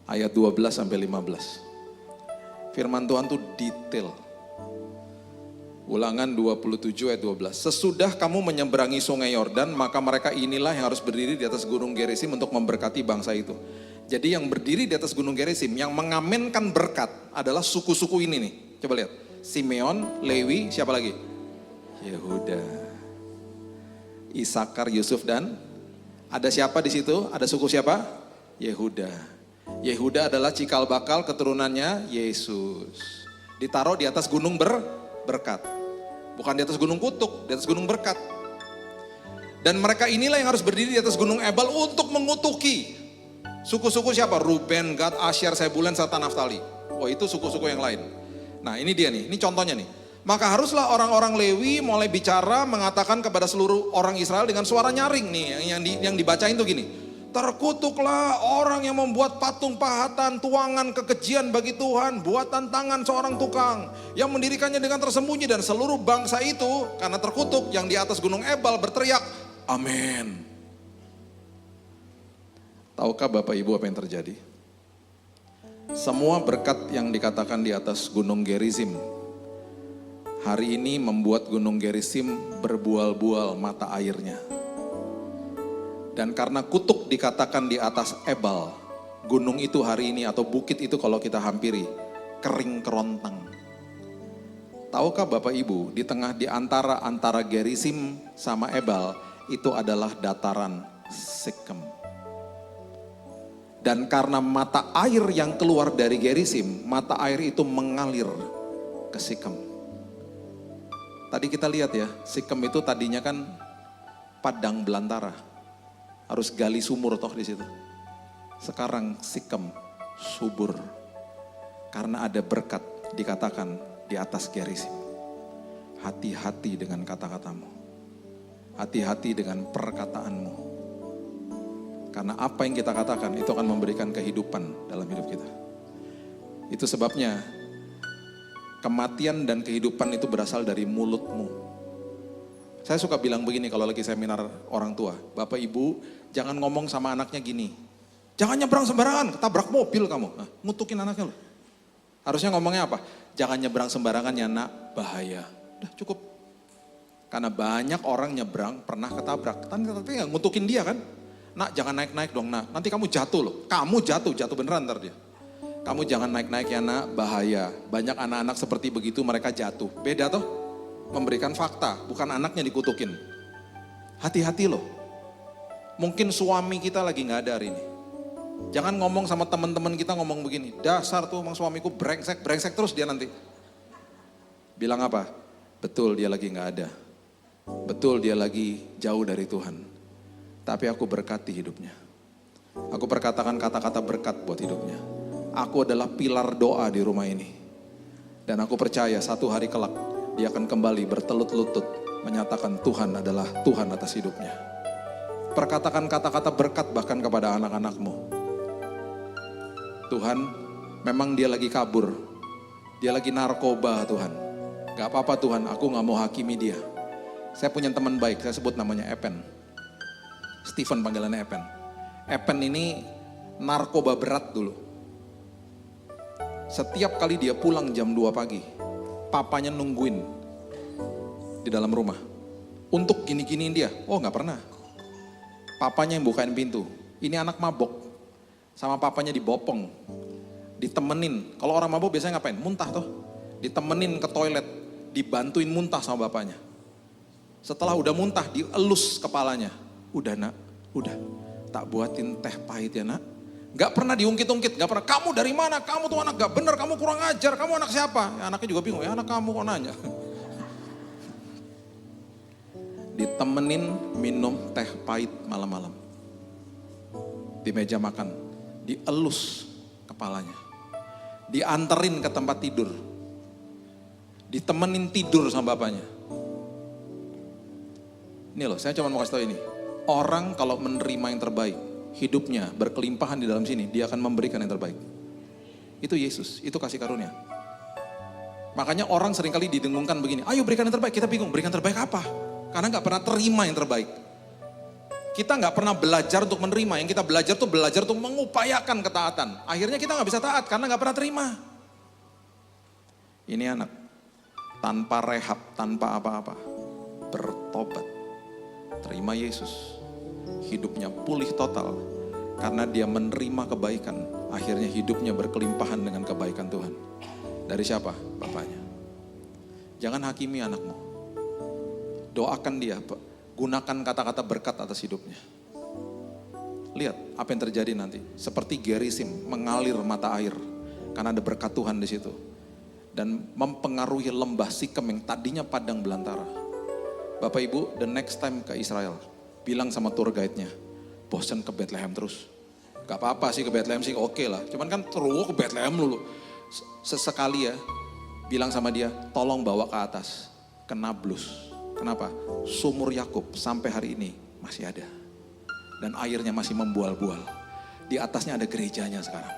Ayat 12 sampai 15. Firman Tuhan tuh detail. Ulangan 27 ayat 12. Sesudah kamu menyeberangi sungai Yordan, maka mereka inilah yang harus berdiri di atas gunung Gerizim untuk memberkati bangsa itu. Jadi yang berdiri di atas gunung Gerizim, yang mengamenkan berkat adalah suku-suku ini nih. Coba lihat, Simeon, Lewi, siapa lagi? Yehuda, Isakar, Yusuf, dan ada siapa di situ? Ada suku siapa? Yehuda. Yehuda adalah cikal bakal keturunannya Yesus. Ditaruh di atas gunung berkat. Bukan di atas gunung kutuk, di atas gunung berkat. Dan mereka inilah yang harus berdiri di atas gunung Ebal untuk mengutuki. Suku-suku siapa? Ruben, Gad, Asyar, Sebulen, serta Naftali. Oh itu suku-suku yang lain. Nah ini dia nih, ini contohnya nih. Maka haruslah orang-orang Lewi mulai bicara mengatakan kepada seluruh orang Israel dengan suara nyaring nih. Yang dibacain tuh gini. Terkutuklah orang yang membuat patung pahatan, tuangan kekejian bagi Tuhan, buatan tangan seorang tukang. Yang mendirikannya dengan tersembunyi dan seluruh bangsa itu karena terkutuk yang di atas gunung Ebal berteriak, amin. Tahukah Bapak Ibu apa yang terjadi? Semua berkat yang dikatakan di atas gunung Gerizim, hari ini membuat gunung Gerizim berbual-bual mata airnya. Dan karena kutuk dikatakan di atas Ebal, gunung itu hari ini atau bukit itu kalau kita hampiri, kering kerontang. Tahukah Bapak Ibu, di antara Gerisim sama Ebal itu adalah dataran Sikem. Dan karena mata air yang keluar dari Gerisim, mata air itu mengalir ke Sikem. Tadi kita lihat ya, Sikem itu tadinya kan padang belantara. Harus gali sumur toh di situ. Sekarang Sikem subur. Karena ada berkat dikatakan di atas Gerisim. Hati-hati dengan kata-katamu. Hati-hati dengan perkataanmu. Karena apa yang kita katakan itu akan memberikan kehidupan dalam hidup kita. Itu sebabnya kematian dan kehidupan itu berasal dari mulutmu. Saya suka bilang begini kalau lagi seminar orang tua. Bapak Ibu jangan ngomong sama anaknya gini. Jangan nyebrang sembarangan, ketabrak mobil kamu. Nah, ngutukin anaknya loh. Harusnya ngomongnya apa? Jangan nyebrang sembarangan ya nak, bahaya. Udah cukup. Karena banyak orang nyebrang pernah ketabrak. Tapi nggak ngutukin dia kan. Nak jangan naik-naik dong nak, nanti kamu jatuh loh. Kamu jatuh beneran ntar dia. Kamu jangan naik-naik ya nak, bahaya. Banyak anak-anak seperti begitu mereka jatuh. Beda toh, memberikan fakta, bukan anaknya dikutukin. Hati-hati loh. Mungkin suami kita lagi gak ada hari ini. Jangan ngomong sama teman-teman kita ngomong begini. Dasar tuh emang suamiku brengsek terus dia nanti. Bilang apa? Betul dia lagi gak ada. Betul dia lagi jauh dari Tuhan. Tapi aku berkati hidupnya. Aku perkatakan kata-kata berkat buat hidupnya. Aku adalah pilar doa di rumah ini. Dan aku percaya satu hari kelak dia akan kembali bertelut lutut menyatakan Tuhan adalah Tuhan atas hidupnya. Perkatakan kata-kata berkat bahkan kepada anak-anakmu. Tuhan, memang dia lagi kabur. Dia lagi narkoba Tuhan. Gak apa-apa Tuhan, aku gak mau hakimi dia. Saya punya teman baik, saya sebut namanya Epen. Stephen panggilannya Epen. Epen ini narkoba berat dulu. Setiap kali dia pulang jam 2 pagi, papanya nungguin di dalam rumah. Untuk gini-giniin dia, oh gak pernah. Papanya yang bukain pintu. Ini anak mabok, sama papanya dibopong, ditemenin. Kalau orang mabok biasanya ngapain? Muntah toh. Ditemenin ke toilet, dibantuin muntah sama bapaknya. Setelah udah muntah, dielus kepalanya. Udah nak, udah. Tak buatin teh pahit ya nak. Gak pernah diungkit-ungkit, gak pernah. Kamu dari mana? Kamu tuh anak gak bener, kamu kurang ajar, kamu anak siapa? Ya, anaknya juga bingung, ya anak kamu kok nanya. Ditemenin minum teh pahit malam-malam. Di meja makan, dielus kepalanya. Dianterin ke tempat tidur. Ditemenin tidur sama bapaknya. Ini loh, saya cuma mau kasih tahu ini. Orang kalau menerima yang terbaik, hidupnya berkelimpahan di dalam sini, dia akan memberikan yang terbaik. Itu Yesus, itu kasih karunia. Makanya orang seringkali didengungkan begini, ayo berikan yang terbaik, kita bingung, berikan terbaik apa? Karena gak pernah terima yang terbaik. Kita gak pernah belajar untuk menerima, yang kita belajar untuk mengupayakan ketaatan. Akhirnya kita gak bisa taat karena gak pernah terima. Ini anak, tanpa rehab, tanpa apa-apa, bertobat, terima Yesus. Hidupnya pulih total karena dia menerima kebaikan. Akhirnya hidupnya berkelimpahan dengan kebaikan Tuhan. Dari siapa? Bapaknya. Jangan hakimi anakmu. Doakan dia, gunakan kata-kata berkat atas hidupnya. Lihat apa yang terjadi nanti. Seperti Gerisim mengalir mata air karena ada berkat Tuhan di situ. Dan mempengaruhi lembah Sikem yang tadinya padang belantara. Bapak Ibu, the next time ke Israel, bilang sama tour guide-nya, bosan ke Bethlehem terus. Gak apa-apa sih ke Bethlehem sih, oke lah. Cuman kan terus ke Bethlehem dulu. Sesekali ya, bilang sama dia, tolong bawa ke atas, ke Nablus. Kenapa? Sumur Yakub sampai hari ini masih ada. Dan airnya masih membual-bual. Di atasnya ada gerejanya sekarang.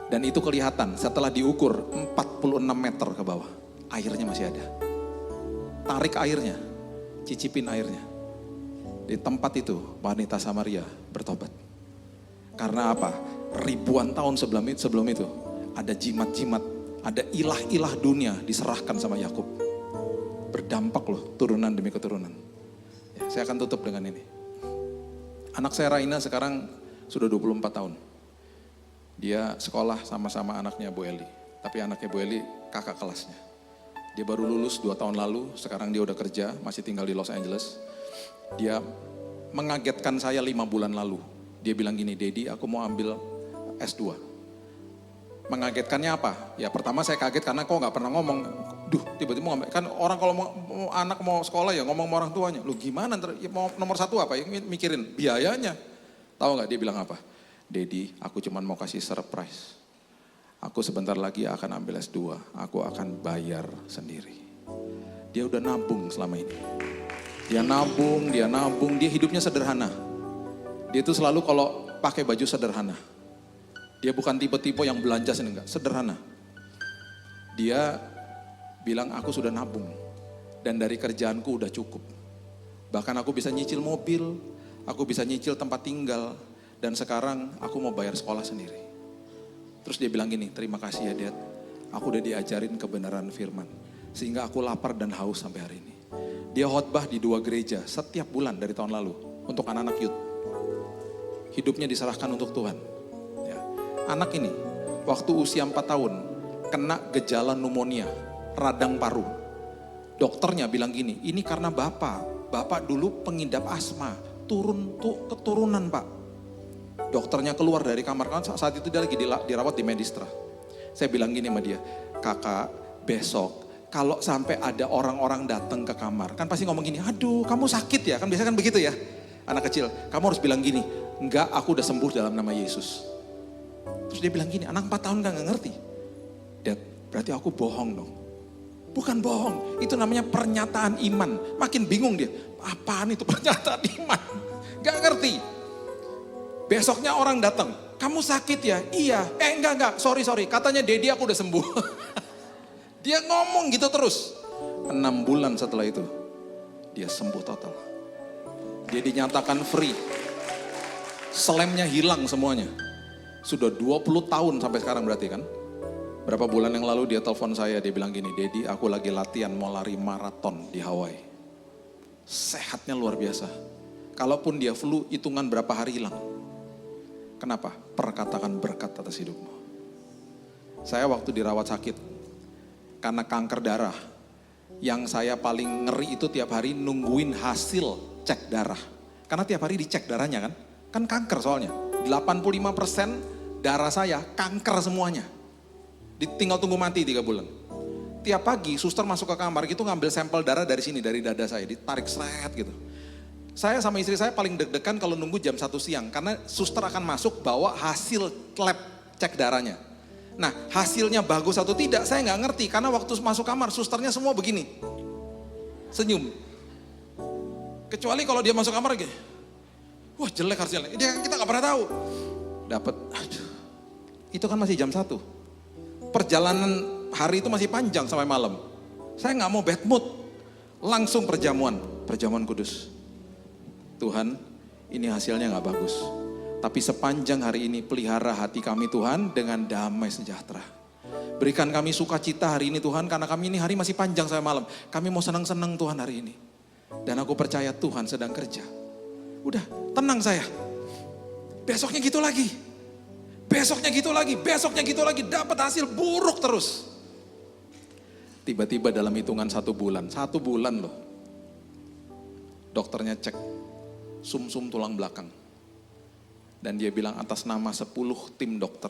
Dan itu kelihatan setelah diukur 46 meter ke bawah. Airnya masih ada. Tarik airnya, cicipin airnya. Di tempat itu wanita Samaria bertobat. Karena apa? Ribuan tahun sebelum itu ada jimat-jimat, ada ilah-ilah dunia diserahkan sama Yakub. Berdampak loh turunan demi keturunan. Ya, saya akan tutup dengan ini. Anak saya Raina sekarang sudah 24 tahun. Dia sekolah sama-sama anaknya Bu Eli. Tapi anaknya Bu Eli kakak kelasnya. Dia baru lulus 2 tahun lalu, sekarang dia udah kerja, masih tinggal di Los Angeles. Dia mengagetkan saya 5 bulan lalu. Dia bilang gini, Dedi aku mau ambil S2. Mengagetkannya apa? Ya pertama saya kaget karena kok gak pernah ngomong. Tiba-tiba ngomong. Kan orang kalau anak mau sekolah ya ngomong sama orang tuanya. Lu gimana? Ya, mau nomor 1 apa? Yang mikirin biayanya. Tahu gak dia bilang apa? Dedi aku cuma mau kasih surprise. Aku sebentar lagi akan ambil S2. Aku akan bayar sendiri. Dia udah nabung selama ini. Dia nabung, dia hidupnya sederhana. Dia tuh selalu kalau pakai baju sederhana. Dia bukan tipe-tipe yang belanja enggak, sederhana. Dia bilang aku sudah nabung dan dari kerjaanku udah cukup. Bahkan aku bisa nyicil mobil, aku bisa nyicil tempat tinggal dan sekarang aku mau bayar sekolah sendiri. Terus dia bilang gini, terima kasih ya Dad, aku udah diajarin kebenaran firman sehingga aku lapar dan haus sampai hari ini. Dia khotbah di 2 gereja setiap bulan dari tahun lalu untuk anak-anak youth. Hidupnya diserahkan untuk Tuhan. Ya. Anak ini waktu usia 4 tahun kena gejala pneumonia, radang paru. Dokternya bilang gini, ini karena bapak dulu pengidap asma, keturunan Pak. Dokternya keluar dari kamar, kan saat itu dia lagi dirawat di Medistra. Saya bilang gini sama dia, kakak besok kalau sampai ada orang-orang datang ke kamar, kan pasti ngomong gini, aduh kamu sakit ya, kan biasanya kan begitu ya. Anak kecil, kamu harus bilang gini, enggak aku udah sembuh dalam nama Yesus. Terus dia bilang gini, anak 4 tahun gak ngerti. Dad, berarti aku bohong dong. Bukan bohong, itu namanya pernyataan iman. Makin bingung dia, apaan itu pernyataan iman? Gak ngerti. Besoknya orang datang, kamu sakit ya? Iya, enggak, sorry, katanya Dedi aku udah sembuh. Dia ngomong gitu terus. 6 bulan setelah itu, dia sembuh total. Dia dinyatakan free. Slemnya hilang semuanya. Sudah 20 tahun sampai sekarang berarti kan. Berapa bulan yang lalu dia telepon saya, dia bilang gini, Dedi aku lagi latihan mau lari maraton di Hawaii. Sehatnya luar biasa. Kalaupun dia flu, hitungan berapa hari hilang. Kenapa? Perkatakan berkat atas hidupmu. Saya waktu dirawat sakit, karena kanker darah, yang saya paling ngeri itu tiap hari nungguin hasil cek darah. Karena tiap hari dicek darahnya kan kanker soalnya. 85% darah saya kanker semuanya. Tinggal tunggu mati 3 bulan. Tiap pagi suster masuk ke kamar gitu ngambil sampel darah dari sini, dari dada saya, ditarik seret gitu. Saya sama istri saya paling deg-degan kalau nunggu jam 1 siang, karena suster akan masuk bawa hasil lab cek darahnya. Nah hasilnya bagus atau tidak saya nggak ngerti, karena waktu masuk kamar susternya semua begini, senyum. Kecuali kalau dia masuk kamar gini, wah jelek hasilnya, kita nggak pernah tahu. Dapat, itu kan masih jam 1. Perjalanan hari itu masih panjang sampai malam. Saya nggak mau bad mood, langsung perjamuan kudus. Tuhan, ini hasilnya nggak bagus. Tapi sepanjang hari ini pelihara hati kami Tuhan dengan damai sejahtera. Berikan kami sukacita hari ini Tuhan, karena kami ini hari masih panjang sampai malam. Kami mau senang-senang Tuhan hari ini. Dan aku percaya Tuhan sedang kerja. Udah, tenang saya. Besoknya gitu lagi. Besoknya gitu lagi. Dapat hasil buruk terus. Tiba-tiba dalam hitungan 1 bulan. 1 bulan loh. Dokternya cek sumsum tulang belakang. Dan dia bilang atas nama 10 tim dokter,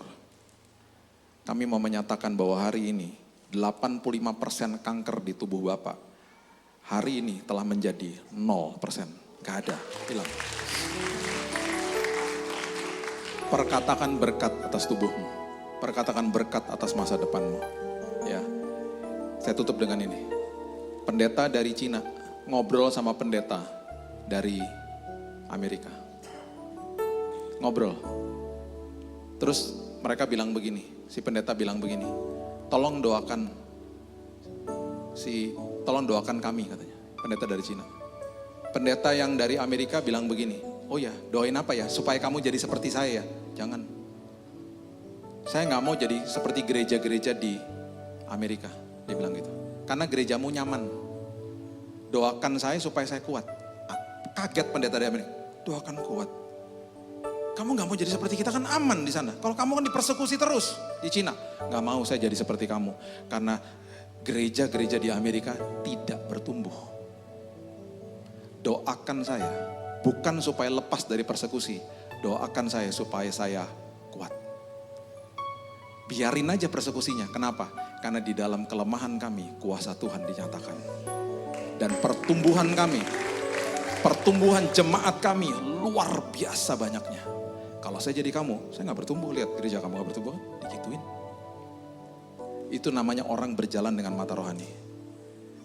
kami mau menyatakan bahwa hari ini 85% kanker di tubuh Bapak hari ini telah menjadi 0%. Gak ada, hilang. Perkatakan berkat atas tubuhmu. Perkatakan berkat atas masa depanmu. Ya, saya tutup dengan ini. Pendeta dari Cina ngobrol sama pendeta dari Amerika. Ngobrol. Terus mereka bilang begini, si pendeta bilang begini, tolong doakan kami katanya, pendeta dari Cina. Pendeta yang dari Amerika bilang begini, oh ya doain apa ya, supaya kamu jadi seperti saya ya. Jangan, saya gak mau jadi seperti gereja-gereja di Amerika, dia bilang gitu. Karena gerejamu nyaman, doakan saya supaya saya kuat. Kaget pendeta dari Amerika, doakan kuat. Kamu gak mau jadi seperti kita kan aman di sana. Kalau kamu kan dipersekusi terus di Cina. Gak mau saya jadi seperti kamu. Karena gereja-gereja di Amerika tidak bertumbuh. Doakan saya, bukan supaya lepas dari persekusi. Doakan saya supaya saya kuat. Biarin aja persekusinya. Kenapa? Karena di dalam kelemahan kami, kuasa Tuhan dinyatakan. Dan pertumbuhan kami, pertumbuhan jemaat kami luar biasa banyaknya. Kalau saya jadi kamu, saya gak bertumbuh. Lihat gereja kamu gak bertumbuh, digituin. Itu namanya orang berjalan dengan mata rohani.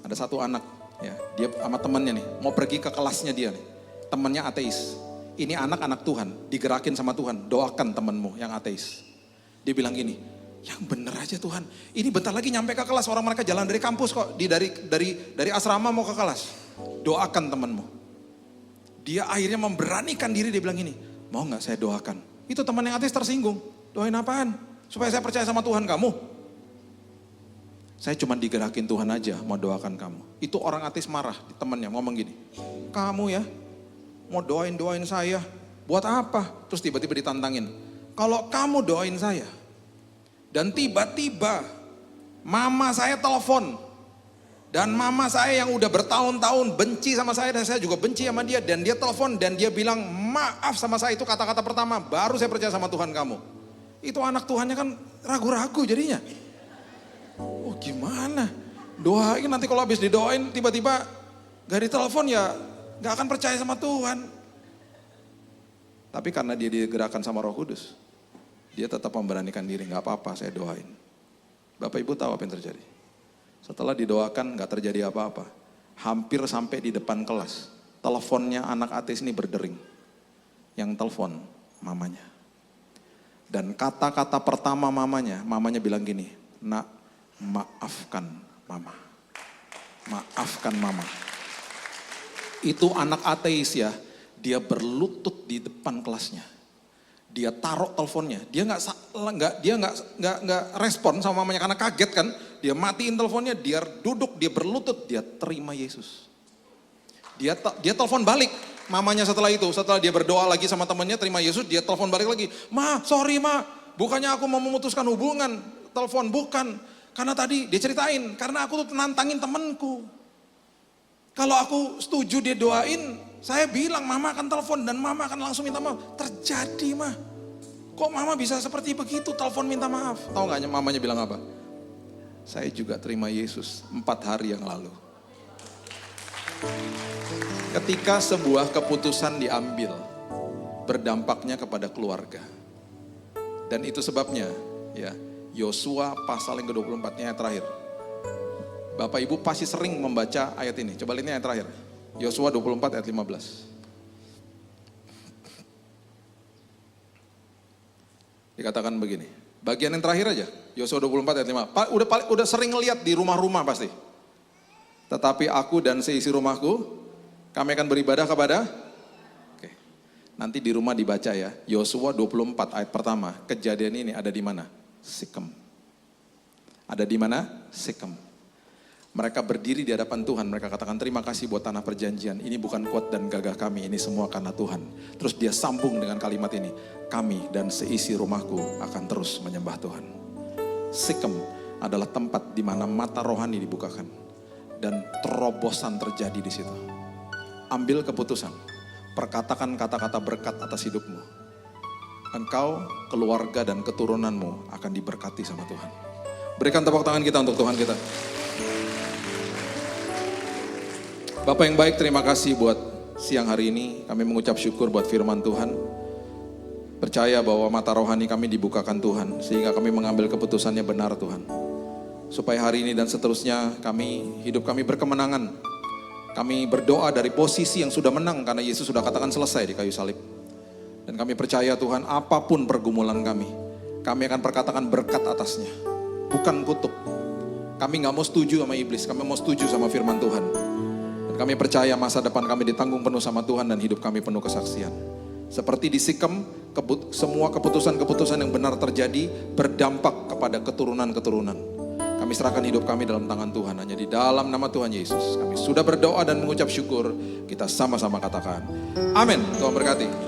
Ada satu anak, ya, dia sama temannya nih, mau pergi ke kelasnya dia nih. Temannya ateis. Ini anak-anak Tuhan, digerakin sama Tuhan. Doakan temanmu yang ateis. Dia bilang gini, yang bener aja Tuhan. Ini bentar lagi nyampe ke kelas, orang mereka jalan dari kampus kok. Dari asrama mau ke kelas. Doakan temanmu. Dia akhirnya memberanikan diri, dia bilang gini, mau gak saya doakan? Itu teman yang ateis tersinggung. Doain apaan? Supaya saya percaya sama Tuhan kamu. Saya cuma digerakin Tuhan aja mau doakan kamu. Itu orang ateis marah, temannya ngomong gini. Kamu ya mau doain saya. Buat apa? Terus tiba-tiba ditantangin. Kalau kamu doain saya. Dan tiba-tiba mama saya telepon. Dan mama saya yang udah bertahun-tahun benci sama saya dan saya juga benci sama dia. Dan dia telepon dan dia bilang maaf sama saya, itu kata-kata pertama. Baru saya percaya sama Tuhan kamu. Itu anak Tuhannya kan ragu-ragu jadinya. Oh gimana? Doain nanti kalau habis didoain tiba-tiba gak ditelepon ya gak akan percaya sama Tuhan. Tapi karena dia digerakkan sama Roh Kudus, dia tetap memberanikan diri, gak apa-apa saya doain. Bapak Ibu tahu apa yang terjadi? Setelah didoakan gak terjadi apa-apa. Hampir sampai di depan kelas, teleponnya anak ateis ini berdering. Yang telepon mamanya. Dan kata-kata pertama mamanya bilang gini, nak maafkan mama. Maafkan mama. Itu anak ateis ya, dia berlutut di depan kelasnya. Dia taruh teleponnya, dia nggak respon sama mamanya karena kaget kan. Dia matiin teleponnya, dia duduk, dia berlutut, dia terima Yesus. Dia telepon balik mamanya setelah itu, setelah dia berdoa lagi sama temannya terima Yesus, dia telepon balik lagi. Ma, sorry ma, bukannya aku mau memutuskan hubungan, telepon bukan. Karena tadi dia ceritain, karena aku tuh nantangin temanku. Kalau aku setuju dia doain, saya bilang mama akan telepon dan mama akan langsung minta maaf. Terjadi mah. Kok mama bisa seperti begitu telepon minta maaf? Tahu gak mamanya bilang apa? Saya juga terima Yesus 4 hari yang lalu. Ketika sebuah keputusan diambil, berdampaknya kepada keluarga. Dan itu sebabnya ya, Yosua pasal yang ke-24 ayat terakhir. Bapak Ibu pasti sering membaca ayat ini. Coba lihat ini ayat terakhir. Yosua 24 ayat 15. Dikatakan begini. Bagian yang terakhir aja. Yosua 24 ayat 5. Udah sering ngeliat di rumah-rumah pasti. Tetapi aku dan seisi rumahku, kami akan beribadah kepada. Oke. Nanti di rumah dibaca ya. Yosua 24 ayat pertama. Kejadian ini ada di mana? Sikem. Ada di mana? Sikem. Mereka berdiri di hadapan Tuhan, mereka katakan terima kasih buat tanah perjanjian. Ini bukan kuat dan gagah kami, ini semua karena Tuhan. Terus dia sambung dengan kalimat ini, kami dan seisi rumahku akan terus menyembah Tuhan. Sikem adalah tempat di mana mata rohani dibukakan dan terobosan terjadi di situ. Ambil keputusan, perkatakan kata-kata berkat atas hidupmu. Engkau, keluarga dan keturunanmu akan diberkati sama Tuhan. Berikan tepuk tangan kita untuk Tuhan kita. Bapak yang baik, terima kasih buat siang hari ini. Kami mengucap syukur buat firman Tuhan. Percaya bahwa mata rohani kami dibukakan Tuhan, sehingga kami mengambil keputusannya benar Tuhan. Supaya hari ini dan seterusnya hidup kami berkemenangan. Kami berdoa dari posisi yang sudah menang, karena Yesus sudah katakan selesai di kayu salib. Dan kami percaya Tuhan, apapun pergumulan kami akan perkatakan berkat atasnya. Bukan kutuk. Kami gak mau setuju sama iblis, kami mau setuju sama firman Tuhan. Kami percaya masa depan kami ditanggung penuh sama Tuhan dan hidup kami penuh kesaksian. Seperti di Sikem, semua keputusan-keputusan yang benar terjadi berdampak kepada keturunan-keturunan. Kami serahkan hidup kami dalam tangan Tuhan. Hanya di dalam nama Tuhan Yesus. Kami sudah berdoa dan mengucap syukur. Kita sama-sama katakan. Amin. Tuhan berkati.